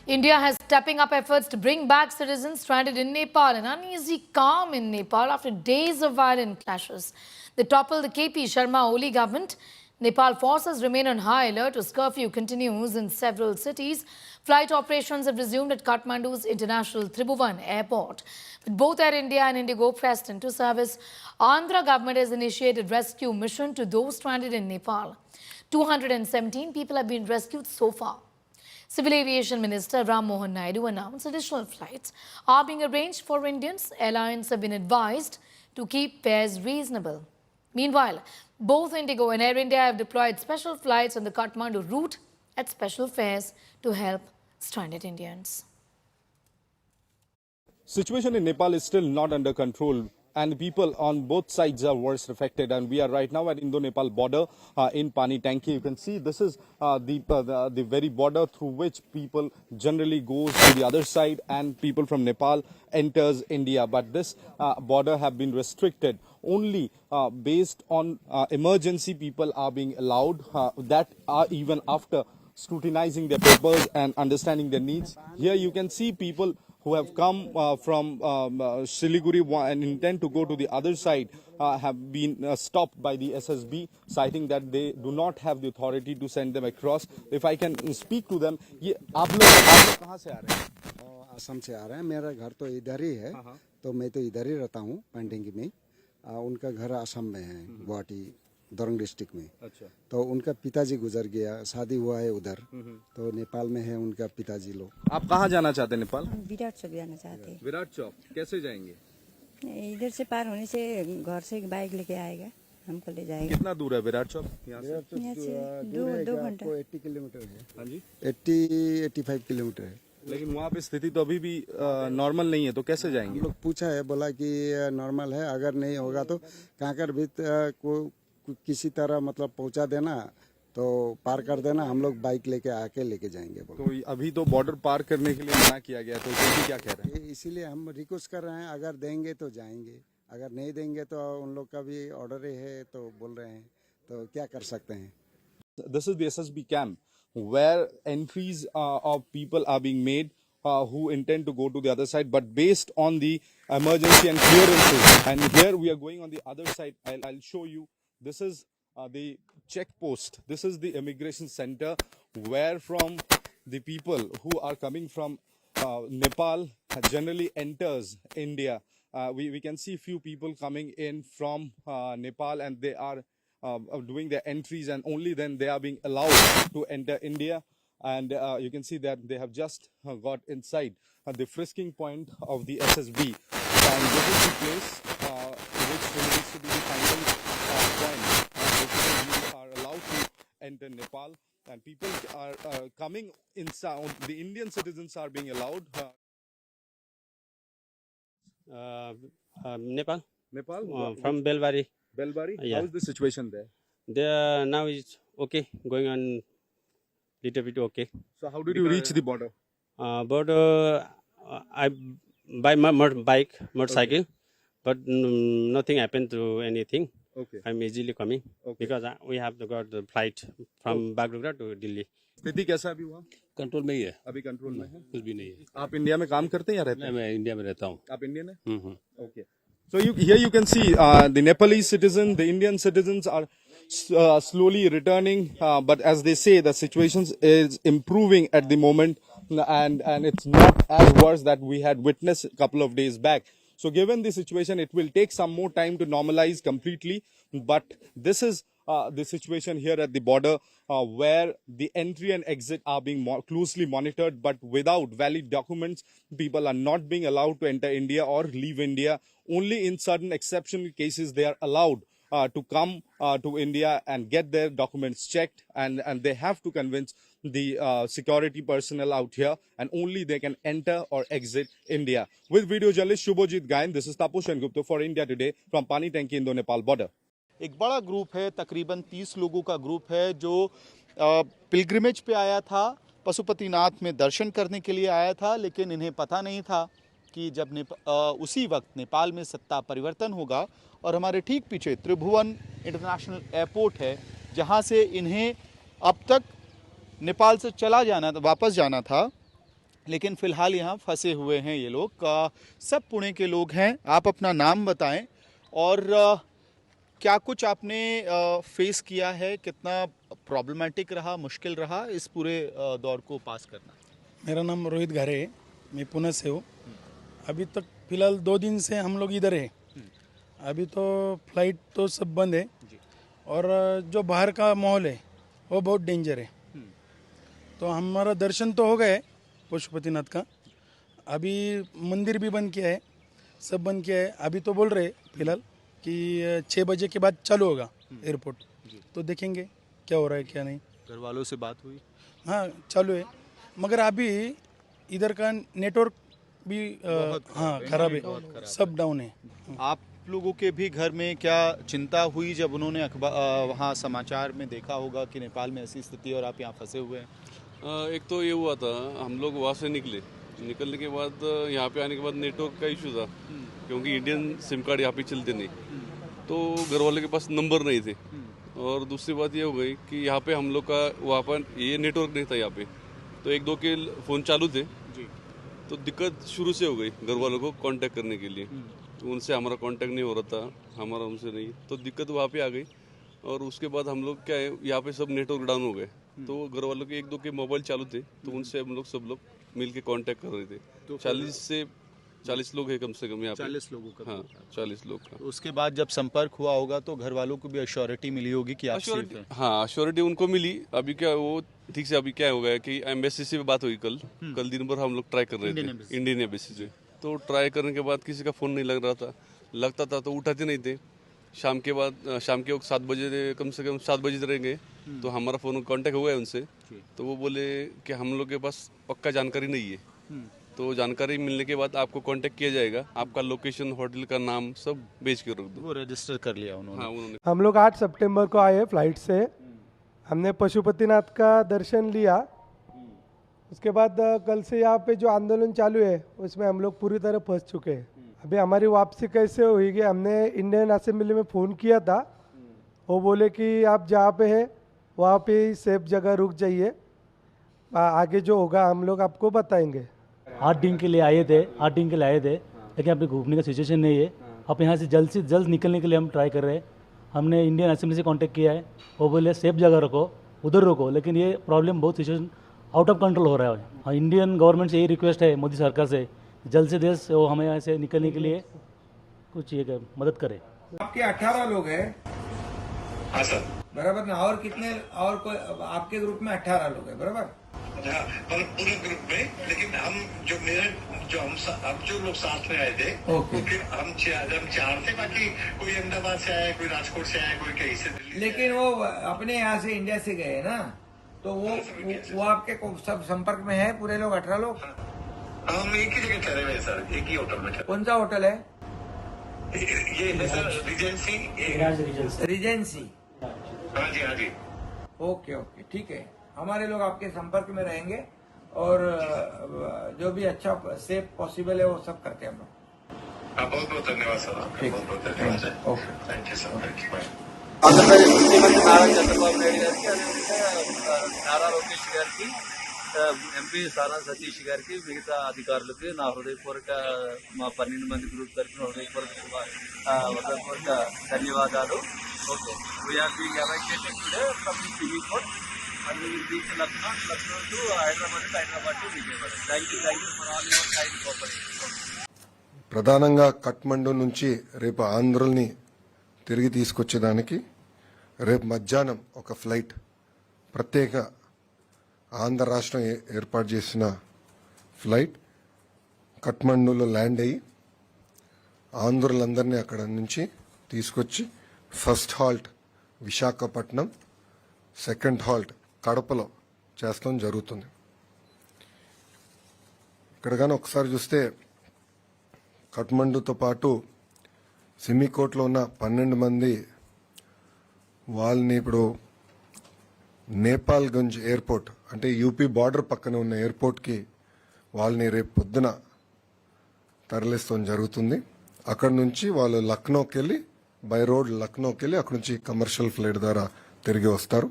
India has stepping up efforts to bring back citizens stranded in Nepal. An uneasy calm in Nepal after days of violent clashes. They toppled the KP Sharma Oli government. Nepal forces remain on high alert as curfew continues in several cities. Flight operations have resumed at Kathmandu's International Tribhuvan Airport. With both Air India and Indigo pressed into service, Andhra government has initiated rescue mission to those stranded in Nepal. 217 people have been rescued so far. Civil Aviation Minister Ram Mohan Naidu announced additional flights are being arranged for Indians. Airlines have been advised to keep fares reasonable. Meanwhile, both Indigo and Air India have deployed special flights on the Kathmandu route at special fares to help stranded Indians. Situation in Nepal is still not under control, and people on both sides are worst affected. And we are right now at Indo-Nepal border in Pani Tanki. You can see this is the very border through which people generally goes to the other side, and people from Nepal enters India. But this border have been restricted. Only based on emergency people are being allowed. That are even after scrutinizing their papers and understanding their needs. Here you can see people who have come from Siliguri and intend to go to the other side have been stopped by the SSB, citing that they do not have the authority to send them across. If I can speak to them, आप लोग कहाँ से आ रहे हैं? असम से आ रहे हैं। मेरा घर तो इधर ही है, तो मैं तो इधर ही रहता हूँ पांडेंगी में। उनका घर असम में है, गुवाहाटी दरंग डिस्ट्रिक्ट में। अच्छा। तो उनका पिताजी गुजर गया, शादी हुआ है उधर, तो नेपाल में है उनका पिताजी लोग। आप कहाँ जाना चाहते हैं नेपाल? विराट चौक जाना चाहते हैं। विराट चौक कैसे जाएंगे? इधर से पार होने से घर से बाइक लेके आएगा, हमको ले जाएगा। कितना दूर है विराट चौक? यहाँ से 2 घंटा 80 किलोमीटर है। हाँ जी, 85 किलोमीटर है। लेकिन वहाँ पे स्थिति तो अभी भी नॉर्मल नहीं है, तो कैसे जाएंगे? हम लोग पूछा है, बोला कि नॉर्मल है, अगर नहीं होगा तो कांकर भी को किसी तरह मतलब पहुंचा देना, तो पार कर देना, हम लोग बाइक लेके आके लेके जाएंगे। तो अभी तो बॉर्डर पार करने के लिए मना किया गया, तो जल्दी क्या कह रहे हैं? इसीलिए हम रिक्वेस्ट कर रहे हैं, अगर देंगे तो जाएंगे, अगर नहीं देंगे तो उन लोग का भी ऑर्डर है, तो बोल रहे हैं, तो क्या कर सकते हैं। This is the SSB camp where entries of people are being made who intend to go to the other side, but based on the emergency and clearances. And here we are going on the other side. I'll show you. This is the check post. This is the immigration center where from the people who are coming from Nepal generally enters India. We can see few people coming in from Nepal, and they are doing their entries, and only then they are being allowed to enter India. And you can see that they have just got inside the frisking point of the SSB, and this is the place which remains to be the final point. Basically, you are allowed to enter Nepal, and people are coming inside. The Indian citizens are being allowed. Nepal from Belbari. Belbari? Yeah. How is the situation there? There now is okay, going on little bit okay. So how did you reach the border? Border, I by my motorcycle, okay. But nothing happened to anything. Okay. I'm easily coming, okay. Because we have got the flight from Bagdogra to Delhi. स्थिति कैसा है अभी वहाँ? Control में ही है, अभी control में है, कुछ भी नहीं है। आप इंडिया में काम करते हैं या रहते हैं? मैं इंडिया में रहता हूँ। आप इंडियन हैं? Okay. So here you can see the Nepalese citizens, the Indian citizens are slowly returning, but as they say, the situation is improving at the moment, and it's not as worse that we had witnessed a couple of days back. So given the situation, it will take some more time to normalize completely, but this is the situation here at the border where the entry and exit are being closely monitored, but without valid documents, people are not being allowed to enter India or leave India. Only in certain exceptional cases they are allowed to come to India and get their documents checked, and they have to convince the security personnel out here, and only they can enter or exit India. With video journalist Shubhojit Gayan, this is Taposh Gupta for India Today from Pani Tanki, Indo-Nepal border. एक बड़ा group है, तकरीबन 30 लोगों का group है, जो pilgrimage पे आया था, पशुपतिनाथ में दर्शन करने के लिए आया था, लेकिन इन्हें पता नहीं था कि जब उसी वक्त नेपाल में सत्ता परिवर्तन होगा, और हमारे ठीक पीछे त्रिभुवन इंटरनेशनल एयरपोर्ट है, जहां से इन्हें अब तक नेपाल से वापस जाना था, लेकिन फिलहाल यहाँ फंसे हुए हैं ये लोग। सब पुणे के लोग हैं। आप अपना नाम बताएं और क्या कुछ आपने फेस किया है, कितना प्रॉब्लमेटिक रहा, मुश्किल रहा इस पूरे दौर को पास करना? मेरा नाम रोहित घरे है, मैं पुणे से हूँ। अभी तक फिलहाल 2 दिन से हम लोग इधर है। अभी तो फ्लाइट तो सब बंद है और जो बाहर का माहौल है वो बहुत डेंजर है। तो हमारा दर्शन तो हो गए पशुपतिनाथ का, अभी मंदिर भी बंद किया है, सब बंद किया है। अभी तो बोल रहे फिलहाल कि 6 बजे के बाद चालू होगा एयरपोर्ट, तो देखेंगे क्या हो रहा है क्या नहीं। घर वालों से बात हुई? हाँ चालू है, मगर अभी इधर का नेटवर्क भी हाँ खराब है, सब डाउन है। आप लोगों के भी घर में क्या चिंता हुई जब उन्होंने वहाँ समाचार में देखा होगा कि नेपाल में ऐसी स्थिति और आप यहाँ फंसे हुए हैं? एक तो ये हुआ था, हम लोग वहाँ से निकलने के बाद यहाँ पे आने के बाद नेटवर्क का इशू था, क्योंकि इंडियन सिम कार्ड यहाँ पे चलते नहीं, तो घर वालों के पास नंबर नहीं थे। और दूसरी बात ये हो गई कि यहाँ पे हम लोग का वहाँ पर ये नेटवर्क नहीं था यहाँ पे, तो 1-2 के फ़ोन चालू थे, तो दिक्कत शुरू से हो गई घर वालों को कांटेक्ट करने के लिए। तो उनसे हमारा कांटेक्ट नहीं हो रहा था, हमारा उनसे नहीं, तो दिक्कत वहाँ पे आ गई। और उसके बाद हम लोग क्या है, यहाँ पे सब नेटवर्क डाउन हो गए, तो घर वालों के 1-2 के मोबाइल चालू थे, तो उनसे हम लोग सब लोग मिल के कॉन्टेक्ट कर रहे थे। तो 40 से 40 लोग हैं कम से कम यहाँ पे। 40 लोगों का? हाँ 40 लोग का। उसके बाद जब संपर्क हुआ होगा तो घर वालों को भी अश्योरिटी मिली होगी कि आप सेफ हैं? हाँ अश्योरिटी उनको मिली। अभी क्या वो ठीक से अभी क्या हो गया कि एम्बेसी से बात हुई कल दिन भर हम लोग ट्राई कर रहे थे इंडियन एम्बेसी से, तो ट्राई करने के बाद किसी का फ़ोन नहीं लग रहा था, लगता था तो उठाते नहीं थे। शाम के वक्त 7 बजे कम से कम 7 बजे रहेंगे, तो हमारा फ़ोन कांटेक्ट हुआ है उनसे, तो वो बोले कि हम लोग के पास पक्का जानकारी नहीं है, तो जानकारी मिलने के बाद आपको कांटेक्ट किया जाएगा, आपका लोकेशन, होटल का नाम सब भेज के रख दो। वो रजिस्टर कर लिया उन्होंने? हाँ उन्होंने। हम लोग 8 सितंबर को आए फ्लाइट से, हमने पशुपतिनाथ का दर्शन लिया। उसके बाद कल से यहाँ पे जो आंदोलन चालू है उसमें हम लोग पूरी तरह फंस चुके हैं। अभी हमारी वापसी कैसे हुई कि हमने इंडियन असेंबली में फ़ोन किया था, वो बोले कि आप जहाँ पे है वहाँ पे ही सेफ जगह रुक जाइए, आगे जो होगा हम लोग आपको बताएंगे। 8 दिन के लिए आए थे, लेकिन अभी घूमने का सिचुएशन नहीं है। अब यहाँ से जल्द निकलने के लिए हम ट्राई कर रहे हैं। हमने इंडियन असेंबली से कांटेक्ट किया है, वो बोले सेफ जगह रखो, उधर रुको, लेकिन ये प्रॉब्लम बहुत सिचुएशन आउट ऑफ कंट्रोल हो रहा है। हाँ, इंडियन गवर्नमेंट से यही रिक्वेस्ट है मोदी सरकार से, जल्द से जल्द वो हमें यहाँ से निकलने के लिए कुछ ये मदद करे। आपके 18 लोग हैं? हाँ सर। बराबर ना? और कितने, और कोई आपके ग्रुप में 18 लोग हैं बराबर? हाँ, पूरे ग्रुप में, लेकिन हम जो लोग साथ में आए थे, फिर हम 4 थे, बाकी कोई अहमदाबाद से आया, कोई राजकोट से आया, कोई कहीं से दिल्ली। लेकिन वो अपने यहाँ से इंडिया से गए ना, तो वो आपके सब संपर्क में है पूरे लोग 18 लोग? हम एक ही जगह ठहरे हुए हैं सर, एक ही होटल में। कौन सा होटल है ये है सर? रिजेंसी। हाँ जी, हाँ जी। ओके ओके, ठीक है। हमारे लोग आपके संपर्क में रहेंगे और जो भी अच्छा सेफ पॉसिबल है वो सब करते हैं हम लोग। बहुत बहुत धन्यवाद सर, आपका बहुत बहुत धन्यवाद। Okay, thank you sir, thank you, bye. Andhra Pradesh ముఖ్యమంత్రి నారా చంద్రబాబు నాయుడు గారికి, అదేవిధంగా నారా లోకేష్ గారికి, ఎంపీ సానా సతీష్ గారికి, మిగతా అధికారులకి నా హృదయపూర్వక, మా 12 మంది గ్రూప్ తరఫున హృదయపూర్వక ధన్యవాదాలు. Okay, we are being evacuated today from the Simikot and we will reach Lucknow to Hyderabad to Vijayawada. Thank you for all your kind cooperation. ప్రధానంగా కఠ్మండు నుంచి రేపు ఆంధ్రుల్ని తిరిగి తీసుకొచ్చేదానికి రేపు మధ్యాహ్నం ఒక ఫ్లైట్ ప్రత్యేక ఆంధ్ర రాష్ట్రం ఏర్పాటు చేసిన ఫ్లైట్ కఠ్మండులో ల్యాండ్ అయ్యి ఆంధ్రులందరినీ అక్కడ నుంచి తీసుకొచ్చి first halt Visakhapatnam, second halt కడపలో చేస్తాం జరుగుతుంది. ఇక్కడ కానీ ఒకసారి చూస్తే కఠ్మండుతో పాటు సిమికోట్లో ఉన్న 12 మంది వాళ్ళని ఇప్పుడు నేపాల్గంజ్ ఎయిర్పోర్ట్, అంటే యూపీ బార్డర్ పక్కన ఉన్న ఎయిర్పోర్ట్కి వాళ్ళని రేపు పొద్దున తరలిస్తాం జరుగుతుంది. అక్కడ నుంచి వాళ్ళు లక్నోకి వెళ్ళి, బై రోడ్ లక్నోకి వెళ్ళి అక్కడ నుంచి కమర్షియల్ ఫ్లైట్ ద్వారా తిరిగి వస్తారు.